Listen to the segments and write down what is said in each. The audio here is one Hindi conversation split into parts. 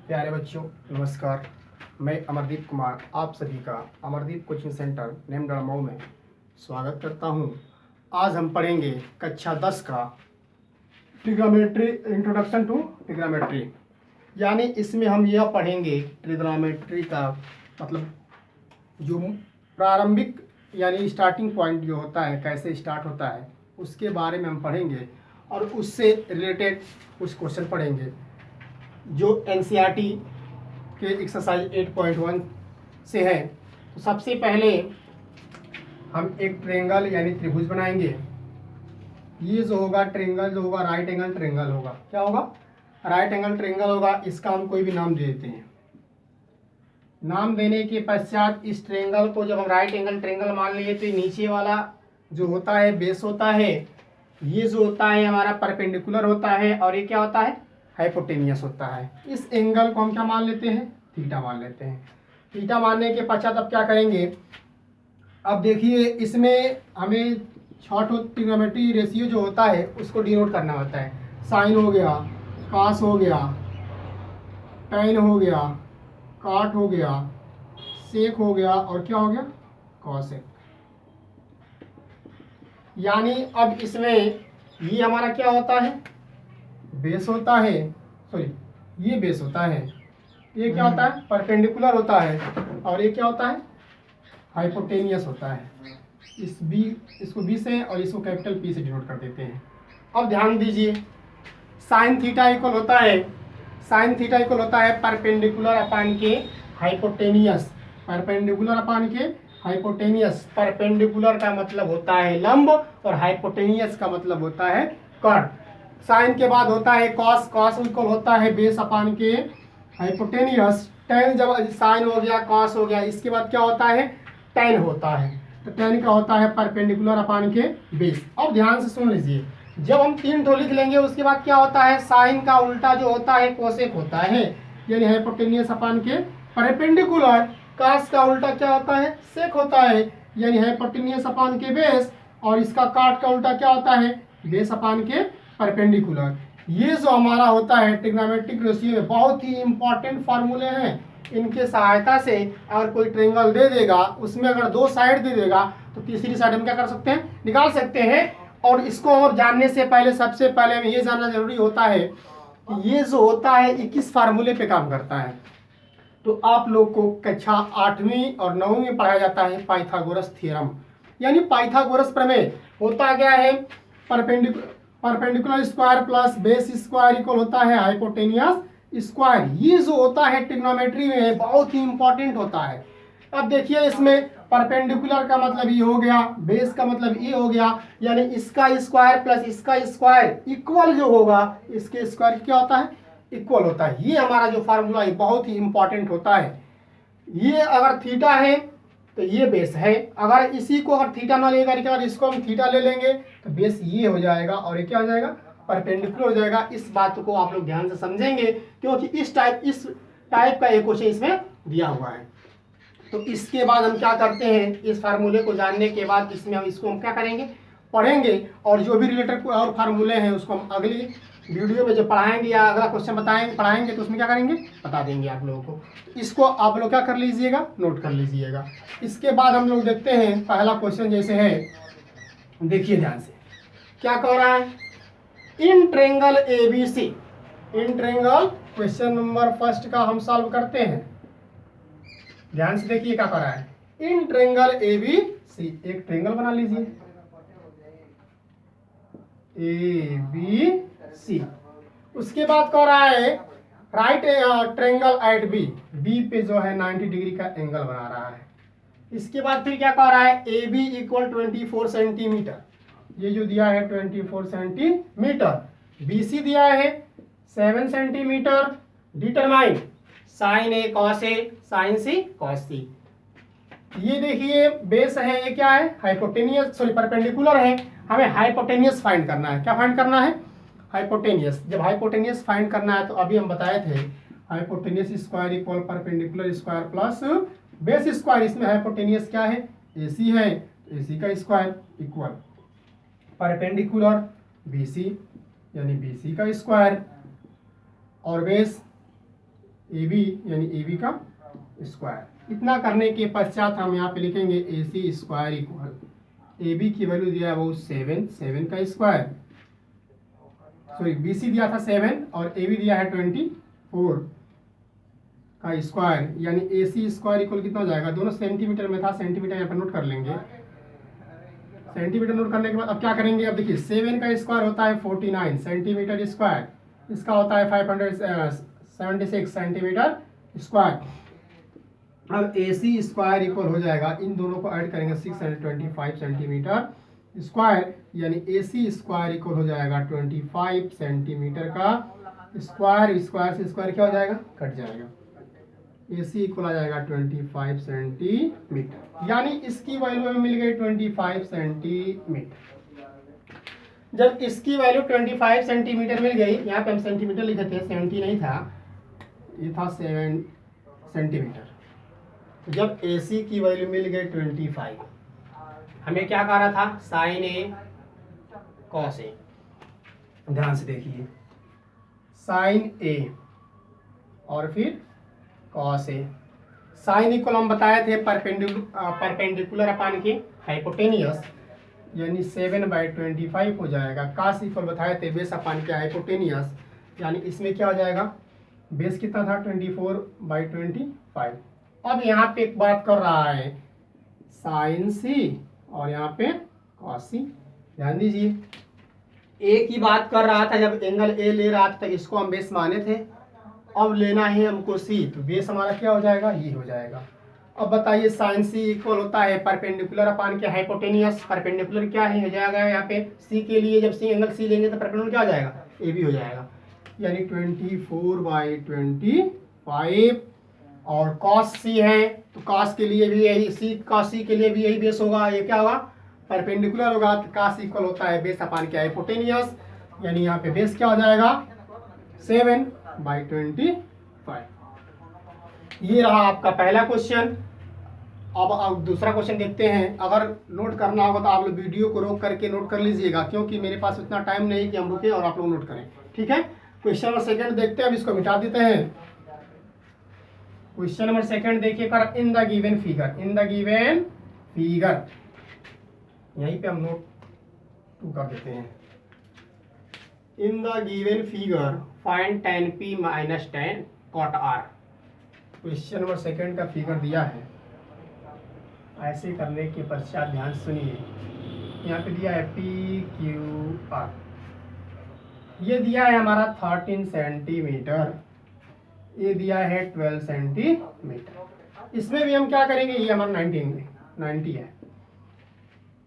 प्यारे बच्चों, नमस्कार। मैं अमरदीप कुमार आप सभी का अमरदीप कोचिंग सेंटर नेमगढ़ मऊ में स्वागत करता हूं। आज हम पढ़ेंगे कक्षा 10 का ट्रिग्नोमेट्री, इंट्रोडक्शन टू ट्रिग्नोमेट्री। यानी इसमें हम यह पढ़ेंगे ट्रिग्नोमेट्री का मतलब जो प्रारंभिक यानी स्टार्टिंग पॉइंट जो होता है, कैसे स्टार्ट होता है, उसके बारे में हम पढ़ेंगे और उससे रिलेटेड कुछ क्वेश्चन पढ़ेंगे जो एनसीईआरटी के एक्सरसाइज 8.1 से है। तो सबसे पहले हम एक ट्रेंगल यानी त्रिभुज बनाएंगे। ये जो होगा ट्रेंगल जो होगा राइट एंगल ट्रेंगल होगा। क्या होगा? राइट एंगल ट्रेंगल होगा। इसका हम कोई भी नाम दे देते हैं। नाम देने के पश्चात इस ट्रेंगल को जब हम राइट एंगल ट्रेंगल मान लिए तो नीचे वाला जो होता है बेस होता है, ये जो होता है हमारा परपेंडिकुलर होता है और ये क्या होता है? हाइपोटेनियस होता है। इस एंगल को हम क्या मान लेते हैं? थीटा मान लेते हैं। थीटा मानने के पश्चात अब क्या करेंगे? अब देखिए इसमें हमें शॉर्ट ट्रिग्नोमेट्री रेशियो जो होता है उसको डिनोट करना होता है। साइन हो गया, कास हो गया, टैन हो गया, काट हो गया, सेक हो गया और क्या हो गया? कॉसेक। यानी अब इसमें ये हमारा क्या होता है? बेस होता है। सॉरी, ये बेस होता है। ये क्या होता है? परपेंडिकुलर होता है। और ये क्या होता है? हाइपोटेनियस होता है। इसको बी से और इसको कैपिटल पी से डिनोट कर देते हैं। अब ध्यान दीजिए, साइन थीटा इक्वल होता है, साइन थीटा इक्वल होता है परपेंडिकुलर अपान के हाइपोटेनियस। परपेंडिकुलर अपान के हाइपोटेनियस। परपेंडिकुलर का मतलब होता है लंब और हाइपोटेनियस का मतलब होता है कर्ण। साइन के बाद होता है कॉस। कॉस इक्वल होता है बेस अपान के हाइपोटेनियस। टेन जब साइन हो गया, कॉस हो गया, इसके बाद क्या होता है? टेन होता है। तो टेन का होता है परपेंडिकुलर अपान के बेस। अब ध्यान से सुन लीजिए, जब हम 3 ठो लिख लेंगे उसके बाद क्या होता है? साइन का उल्टा जो होता है कोसेक होता है, यानी हाइपोटेनियस अपान के परपेंडिकुलर। कास का उल्टा क्या होता है? सेक होता है, यानी हाइपोटेनियस अपान के बेस। और इसका काट का उल्टा क्या होता है? बेस अपान के परपेंडिकुलर। ये जो हमारा होता है ट्रिग्नोमेट्रिक रेशियो में बहुत ही इंपॉर्टेंट फार्मूले हैं। इनके सहायता से अगर कोई ट्रेंगल दे देगा, उसमें अगर 2 साइड दे देगा तो तीसरी साइड हम क्या कर सकते हैं? निकाल सकते हैं। और इसको और जानने से पहले सबसे पहले हमें ये जानना जरूरी होता है कि ये जो होता है ये किस फार्मूले पे काम करता है। तो आप लोग को कक्षा 8वीं और 9वीं में पढ़ाया जाता है पाइथागोरस थ्योरम, यानी पाइथागोरस प्रमेय। होता क्या है? Perpendicular square plus base square equal होता है हाइपोटेनियस स्क्वायर। ये जो होता है ट्रिग्नोमेट्री में बहुत ही इंपॉर्टेंट होता है। अब देखिए इसमें परपेंडिकुलर का मतलब ये हो गया, बेस का मतलब ये हो गया, यानी इसका स्क्वायर प्लस इसका स्क्वायर इक्वल जो होगा इसके स्क्वायर क्या होता है? इक्वल होता है। ये हमारा जो फार्मूला है बहुत ही इंपॉर्टेंट होता है। ये अगर थीटा है तो ये बेस है। अगर इसी को अगर थीटा ना लेकर के अगर इसको हम थीटा ले लेंगे तो बेस ये हो जाएगा और ये क्या हो जाएगा? परपेंडिकुलर हो जाएगा। इस बात को आप लोग ध्यान से समझेंगे क्योंकि इस टाइप का एक क्वेश्चन इसमें दिया हुआ है। तो इसके बाद हम क्या करते हैं? इस फार्मूले को जानने के बाद इसमें हम इसको हम क्या करेंगे? पढ़ेंगे। और जो भी रिलेटेड और फार्मूले हैं उसको हम अगली वीडियो में जो पढ़ाएंगे या अगला क्वेश्चन बताएंगे पढ़ाएंगे तो उसमें क्या करेंगे? बता देंगे आप लोगों को। इसको आप लोग क्या कर लीजिएगा? नोट कर लीजिएगा। इसके बाद हम लोग देखते हैं पहला क्वेश्चन जैसे है, देखिए ध्यान से क्या कह रहा है। In triangle ABC, in triangle question number first का हम सॉल्व करते हैं। ध्यान से देखिए क्या कर रहा है। इन ट्रेंगल ABC, एक ट्रेंगल बना लीजिए ABC। उसके बाद कह रहा है राइट ट्रेंगल एट बी पे जो है 90 डिग्री का एंगल बना रहा है। इसके बाद फिर क्या कह रहा है? AB इक्वल 24 सेंटीमीटर, ये जो दिया है 24 सेंटीमीटर। BC दिया है 7 centimetre. Determine sine A cos A sine C cos C। ये देखिए बेस है, ये क्या है? हाइपोटेनियस, सॉरी परपेंडिकुलर है। हमें हाइपोटेनियस फाइंड करना है। क्या फाइंड करना है? हाइपोटेनियस। जब हाइपोटेनियस फाइंड करना है तो अभी हम बताए थे hypotenuse square equal perpendicular square plus base square. इसमें हाइपोटेनियस क्या है? AC है, तो AC का स्क्वायर इक्वल परपेंडिकुलर BC यानी BC का स्क्वायर और बेस ए बी यानी ए बी का स्क्वायर। इतना करने के पश्चात हम यहाँ पे लिखेंगे ए C square equal A B की वैल्यू दिया है वो 7 का स्क्वायर, सॉरी बी सी दिया था 7 और ए बी दिया है 24 का स्क्वायर, यानी ए सी स्क्वायर इक्वल कितना हो जाएगा, दोनों सेंटीमीटर में था, सेंटीमीटर यहाँ पर नोट कर लेंगे। सेंटीमीटर नोट करने के बाद अब क्या करेंगे, अब देखिए 7 का स्क्वायर होता है 49 सेंटीमीटर स्क्वायर, इसका होता है 576 सेंटीमीटर स्क्वायर। अब ए सी स्क्वायर इक्वल हो जाएगा, इन दोनों को ऐड करेंगे 625 सेंटीमीटर स्क्वायर, यानी ए सी स्क्वायर इक्वल हो जाएगा 25 सेंटीमीटर का स्क्वायर। स्क्वायर से स्क्वायर क्या हो जाएगा, कट जाएगा, ए सी इक्वल आ जाएगा 25 सेंटीमीटर, यानी इसकी वैल्यू हमें मिल गई 25 सेंटीमीटर। जब इसकी वैल्यू 25 सेंटीमीटर मिल गई, यहाँ पे हम सेंटीमीटर लिखे थे, 70 नहीं था, ये था 7 सेंटीमीटर। तो जब ए सी की वैल्यू मिल गई 25, हमें क्या कह रहा था, साइन ए कॉस ए। ध्यान से देखिए, साइन ए और फिर कॉस ए। साइन इक्वल हम बताए थे परपेंडिकुलर अपान के हाइपोटेनियस, यानी 7/25 हो जाएगा। कास इक्वल बताए थे बेस अपान के हाइपोटेनियस, यानी इसमें क्या हो जाएगा, बेस कितना था 24/25। अब यहाँ पे एक बात कर रहा है साइन सी और यहाँ पे कॉस सी। ध्यान दीजिए, ए की बात कर रहा था, जब एंगल ए ले रहा था तो इसको हम बेस माने थे, अब लेना है हमको सी, तो बेस हमारा क्या हो जाएगा, ये हो जाएगा। अब बताइए साइन सी इक्वल होता है परपेंडिकुलर अपान के हाइपोटेनियस। परपेंडिकुलर क्या है, हो जाएगा यहाँ पे सी के लिए, जब सी एंगल सी लेंगे तो परपेंडिकुलर क्या हो जाएगा, ए बी हो जाएगा, यानी 24/25। और कॉस सी है तो कॉस के लिए भी यही सी, कॉस सी के लिए भी यही बेस होगा, ये क्या होगा, परपेंडिकुलर होगा, तो कॉस इक्वल होता है बेस अपान के हाइपोटेनियस, यानी यहाँ पे बेस क्या हो जाएगा 7/25। ये रहा आपका पहला क्वेश्चन। अब दूसरा क्वेश्चन देखते हैं। अगर नोट करना होगा तो आप लोग वीडियो को रोक करके नोट कर लीजिएगा, क्योंकि मेरे पास उतना टाइम नहीं कि हम रुके और आप लोग नोट करें, ठीक है। क्वेश्चन नंबर सेकंड देखते हैं, अब इसको मिटा देते हैं। क्वेश्चन नंबर सेकंड देखिए, कर in the given figure, in the given figure, यहीं पे हम नोट 2 कर देते हैं। In the given figure find tan p minus tan cot r। Question number second का फिगर दिया है, ऐसे करने के पश्चात ध्यान सुनिए, यहाँ पे दिया है पी क्यू आर, ये दिया है हमारा 13 सेंटीमीटर, ये दिया है 12 सेंटीमीटर। इसमें भी हम क्या करेंगे, ये हमारा 90 है,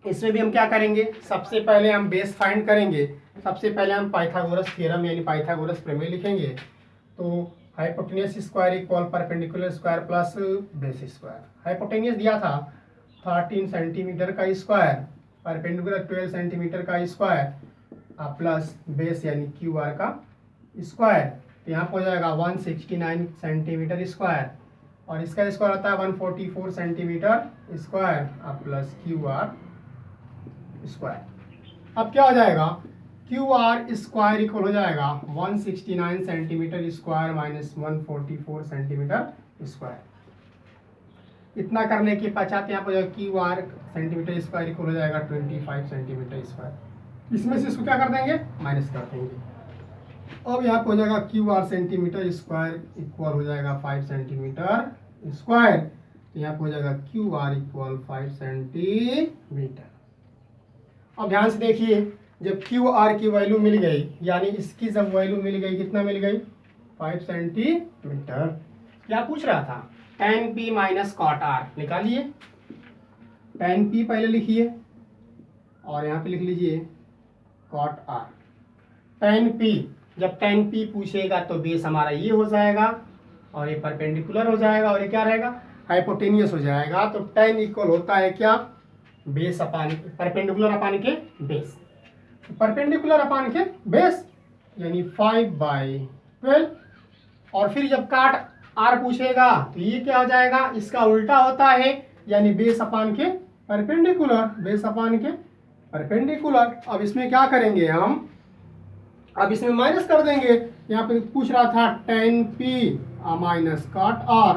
इसमें भी हम क्या करेंगे, सबसे पहले हम बेस फाइंड करेंगे। सबसे पहले हम पाइथागोरस थ्योरम यानी पाइथागोरस प्रमेय लिखेंगे। तो hypotenuse square equal perpendicular square plus base square. Hypotenuse दिया था 13 सेंटीमीटर का स्क्वायर, परपेंडिकुलर 12 सेंटीमीटर का स्क्वायर, प्लस बेस यानी क्यू आर का स्क्वायर, तो यहाँ पर हो जाएगा 169 सेंटीमीटर स्क्वायर, और इसका स्क्वायर होता है 144 centimetre square, plus Q R square. अब क्या हो जाएगा, क्यू आर स्क्वायर इक्वल हो जाएगा 169 centimetre square minus 144 centimetre square. इतना करने के पश्चात यहाँ पर Q R centimetre square equal हो जाएगा 25 सेंटीमीटर स्क्वायर। इसमें से इसको क्या कर देंगे, माइनस कर देंगे। अब यहाँ पे हो जाएगा Q R centimetre square equal हो जाएगा 5 सेंटीमीटर स्क्वायर, तो यहाँ पे हो जाएगा क्यू आर इक्वल 5 सेंटीमीटर। अब ध्यान से देखिए, जब क्यू आर की वैल्यू मिल गई, यानी इसकी जब वैल्यू मिल गई, कितना मिल गई 5 सेंटीमीटर, क्या पूछ रहा था, tan p minus cot R निकालिए। tan p पहले लिखिए और यहाँ पे लिख लीजिए कॉट आर। tan p, जब tan p पूछेगा तो बेस हमारा ये हो जाएगा और ये परपेंडिकुलर हो जाएगा, और ये क्या रहेगा, हाइपोटेनियस हो जाएगा। तो tan इक्वल होता है क्या, बेस अपान परपेंडिकुलर अपान के बेस, परपेंडिकुलर अपान के बेस यानी 5/12। और फिर जब काट आर पूछेगा तो ये क्या हो जाएगा, इसका उल्टा होता है, यानी बेस अपान के परपेंडिकुलर, बेस अपान के परपेंडिकुलर। अब इसमें क्या करेंगे हम, अब इसमें माइनस कर देंगे। यहाँ पे पूछ रहा था tan p minus cot r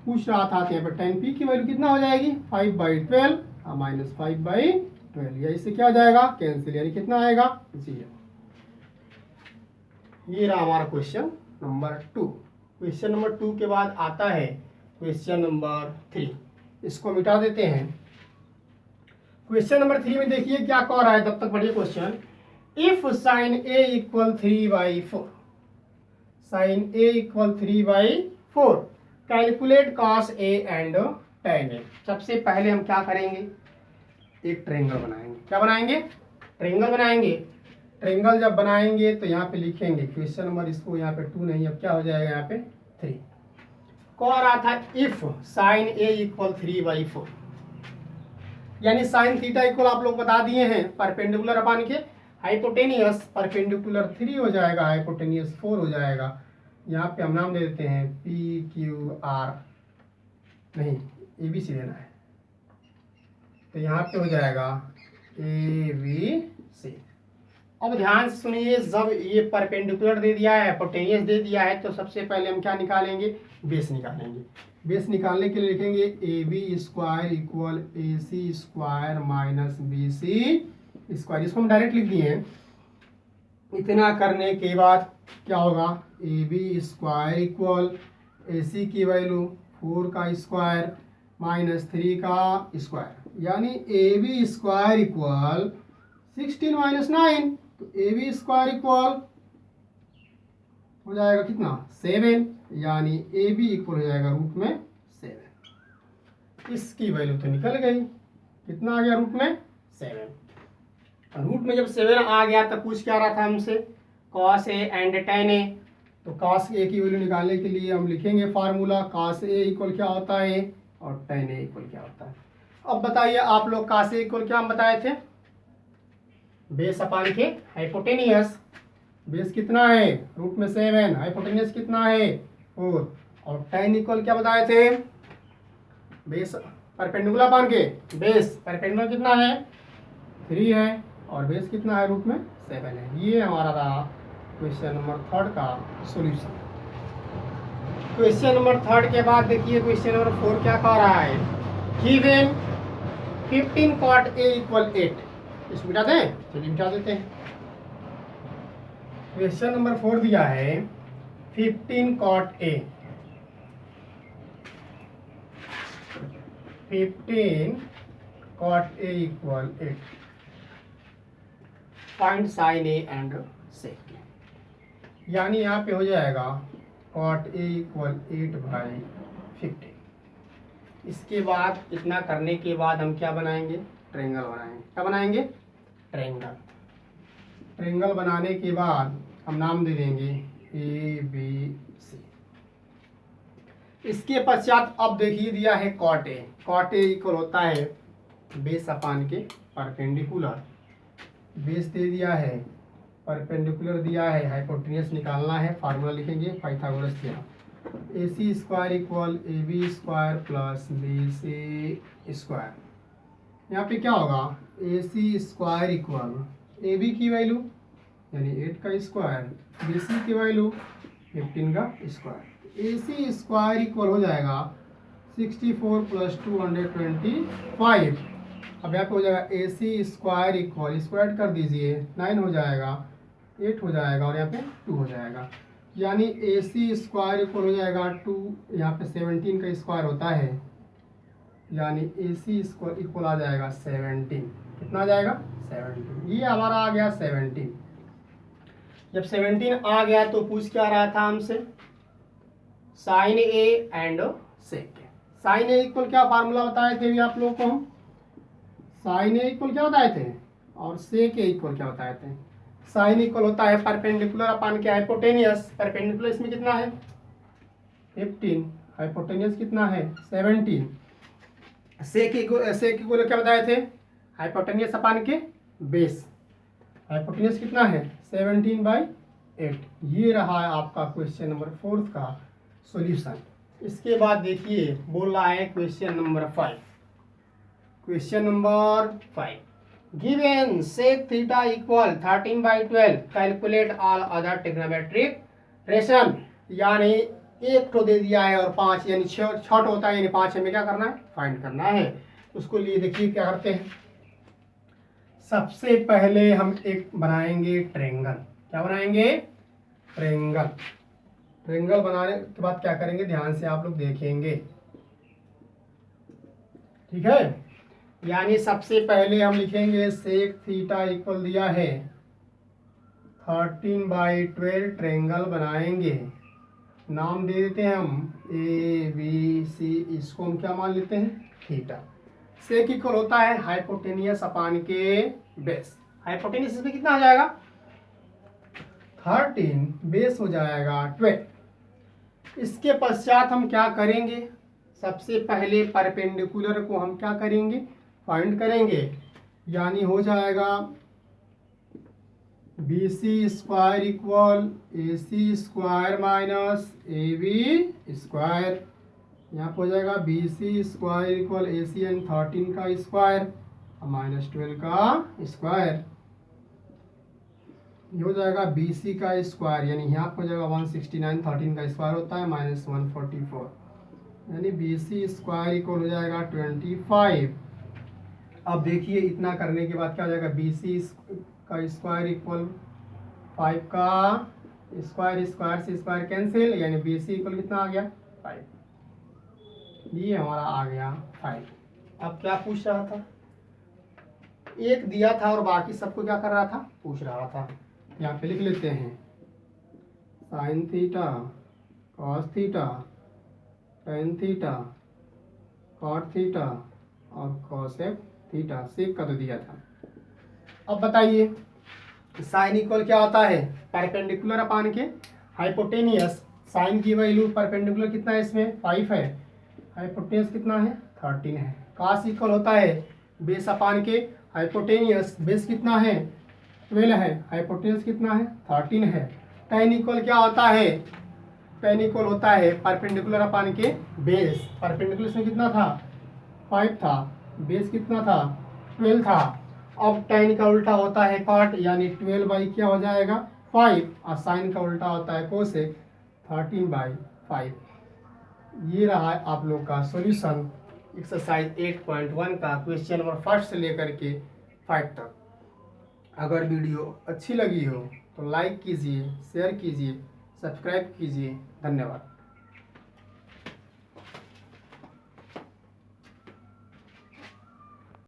पूछ रहा था, तो यहाँ पे tan p की वैल्यू कितना हो जाएगी 5/12 माइनस 5/12, या इससे क्या हो जाएगा कैंसिल, यानी कितना आएगा 0। ये रहा हमारा क्वेश्चन नंबर 2। क्वेश्चन नंबर 2 के बाद आता है क्वेश्चन नंबर 3, इसको मिटा देते हैं। क्वेश्चन नंबर 3 में देखिए क्या कह रहा है, तब तक पढ़िए क्वेश्चन। If sine a equal 3/4, sine a equal 3/4, calculate cos a and tan a। सबसे पहले हम क्या करेंगे, एक ट्रायंगल बनाएंगे। क्या बनाएंगे, ट्रायंगल बनाएंगे। ट्रायंगल जब बनाएंगे तो यहाँ पे लिखेंगे क्वेश्चन नंबर, इसको यहाँ पे 2 नहीं, अब क्या हो जाएगा यहाँ पे 3। कह रहा था इफ साइन a इक्वल 3/4, यानी साइन थीटा इक्वल आप लोग बता दिए हैं परपेंडिकुलर अपान के हाइपोटेनियस, परपेंडिकुलर 3 हो जाएगा, हाइपोटेनियस 4 हो जाएगा। यहाँ पे हम नाम दे देते हैं PQR, नहीं ABC देना है, तो यहाँ पे हो जाएगा ABC। अब ध्यान से सुनिए, जब ये परपेंडिकुलर दे दिया है, हाइपोटेनियस दे दिया है, तो सबसे पहले हम क्या निकालेंगे, बेस निकालेंगे। बेस निकालने के लिए लिखेंगे AB² equal AC² minus BC², इसको हम डायरेक्ट लिख दिए हैं। इतना करने के बाद क्या होगा, AB² इक्वल AC की वैल्यू 4 का स्क्वायर माइनस 3 का स्क्वायर, यानी AB² इक्वल 16 माइनस 9, तो AB² इक्वल हो जाएगा कितना 7, यानी AB इक्वल हो जाएगा रूट में 7। इसकी वैल्यू तो निकल गई, कितना आ गया रूट में 7। रूट में जब 7 आ गया तो पूछ क्या रहा था हमसे, cos a and tan a। तो cos a की वैल्यू निकालने के लिए हम लिखेंगे फार्मूला, cos a इक्वल क्या होता है और tan a इक्वल क्या होता है। अब बताइए आप लोग, cos a इक्वल क्या हम बताए थे, बेस अपान के हाइपोटेनियस। बेस कितना है रूट में 7, हाइपोटेनियस कितना है 4, और tan इक्वल क्या बताए थे, बेस परपेंडिकुलर अपान के बेस, परपेंडिकुलर कितना है 3 है, और बेस कितना है रूट में 7 है। ये हमारा रहा क्वेश्चन नंबर 3 का सॉल्यूशन। क्वेश्चन नंबर 3 के बाद देखिए क्वेश्चन नंबर 4 क्या कह रहा है, गिवन 15 cot a इक्वल 8। इसको मिटा दें, चलिए मिटा देते हैं। क्वेश्चन नंबर 4 दिया है 15 cot a, 15 cot a equal 8, find sign a and sec a। यानी यहाँ पे हो जाएगा cot a इक्वल 8/15। इसके बाद इतना करने के बाद हम क्या बनाएंगे, ट्रायंगल बनाएंगे। क्या बनाएंगे, ट्रायंगल। ट्रायंगल बनाने के बाद हम नाम दे देंगे ABC। इसके पश्चात अब देखिए दिया है cot a। cot a equal होता है बेस अपान के परपेंडिकुलर, बेस दे दिया है, परपेंडिकुलर दिया है, हाइपोटेनियस निकालना है, फार्मूला लिखेंगे Pythagoras theorem. AC² equal AB² plus BC²। यहाँ पे क्या होगा, AC² इक्वल AB की वैल्यू यानी 8 का स्क्वायर, BC की वैल्यू 15 का स्क्वायर। AC² इक्वल हो जाएगा 64 प्लस 225। अब यहाँ पे हो जाएगा AC² इक्वल, स्क्वायर कर दीजिए 9 हो जाएगा, 8 हो जाएगा, और यहाँ पे 2 हो जाएगा, यानी AC² इक्वल हो जाएगा 2, यहाँ पे 17 का स्क्वायर होता है, यानी AC² इक्वल आ जाएगा 17। कितना आ जाएगा 17, ये हमारा आ गया 17। जब 17 आ गया तो पूछ क्या रहा था हमसे, sine a and sec a। Sine a equal क्या फार्मूला बताए थे भी आप लोग को हम, साइन a इक्वल क्या बताए थे और सेक a इक्वल क्या बताए थे। साइन इक्वल होता है परपेंडिकुलर अपान के हाइपोटेनियस, परपेंडिकुलर इसमें कितना है 15, हाइपोटेनियस कितना है 17। सेक इक्वल क्या बताए थे, हाइपोटेनियस अपान के बेस, हाइपोटेनियस कितना है 17/8। ये रहा है आपका क्वेश्चन नंबर 4 का सॉल्यूशन। इसके बाद देखिए बोल रहा है question number 5। Question number 5 given sec theta equal 13/12 calculate all other trigonometric ration, यानी एक तो दे दिया है और 5 यानी 6 होता है, यानी 5 हमें क्या करना है, फाइंड करना है। उसको लिए देखिए क्या करते हैं। सबसे पहले हम एक बनाएंगे ट्रायंगल। क्या बनाएंगे, ट्रायंगल। ट्रायंगल बनाने के बाद क्या करेंगे, ध्यान से आप लोग देखेंगे, ठीक है। यानी सबसे पहले हम लिखेंगे सेक थीटा इक्वल दिया है 13/12 ट्रायंगल बनाएंगे। नाम दे देते हैं हम ए बी सी, इसको हम क्या मान लेते हैं, थीटा। सेक इक्वल होता है हाइपोटेनियस अपान के बेस। हाइपोटेनियस इसमें कितना आ जाएगा, 13, बेस हो जाएगा 12। इसके पश्चात हम क्या करेंगे, सबसे पहले परपेंडिकुलर को हम क्या करेंगे, फाइंड करेंगे। यानी हो जाएगा B C square equal A C square minus A B square. यहाँ पर हो जाएगा B C square equal A C एन 13 का स्क्वायर माइनस 12 का स्क्वायर। ये हो जाएगा बी सी का स्क्वायर, यानी यहाँ पर हो जाएगा 169, 13 का स्क्वायर होता है माइनस 144, यानी बी सी स्क्वायर इक्वल हो जाएगा 25। अब देखिए इतना करने के बाद क्या हो जाएगा, बी सी का स्क्वायर इक्वल 5 का स्क्वायर, स्क्वायर से स्क्वायर कैंसिल, यानी बी सी इक्वल कितना आ गया, 5। ये हमारा आ गया 5। अब क्या पूछ रहा था, एक दिया था और बाकी सबको क्या कर रहा था, पूछ रहा था। यहाँ पे लिख लेते हैं sine theta, cos theta, tan theta, cot theta और कॉसेक थीटा। सेक का तो दिया था। अब बताइए साइन इक्वल क्या होता है, परपेंडिकुलर अपान के हाइपोटेनियस। साइन की वैल्यू परपेंडिकुलर कितना है, इसमें 5 है, हाइपोटेनियस कितना है, 13 है। कॉस इक्वल होता है बेस अपान के हाइपोटेनियस, बेस कितना है, 12 है, हाइपोटेनियस कितना है, 13 है। टेन इक्वल क्या होता है, टेन इक्वल होता है परपेंडिकुलर अपान के बेस। परपेंडिकुलर में कितना था, 5 था, बेस कितना था, 12 था। अब टेन का उल्टा होता है कॉट, यानी 12 क्या हो जाएगा, 5, और साइन का उल्टा होता है कोसेक, 13/5। ये रहा आप लोग का सॉल्यूशन एक्सरसाइज 8.1 का क्वेश्चन नंबर 1 से लेकर के 5 तक। अगर वीडियो अच्छी लगी हो तो लाइक कीजिए, शेयर कीजिए, सब्सक्राइब कीजिए। धन्यवाद।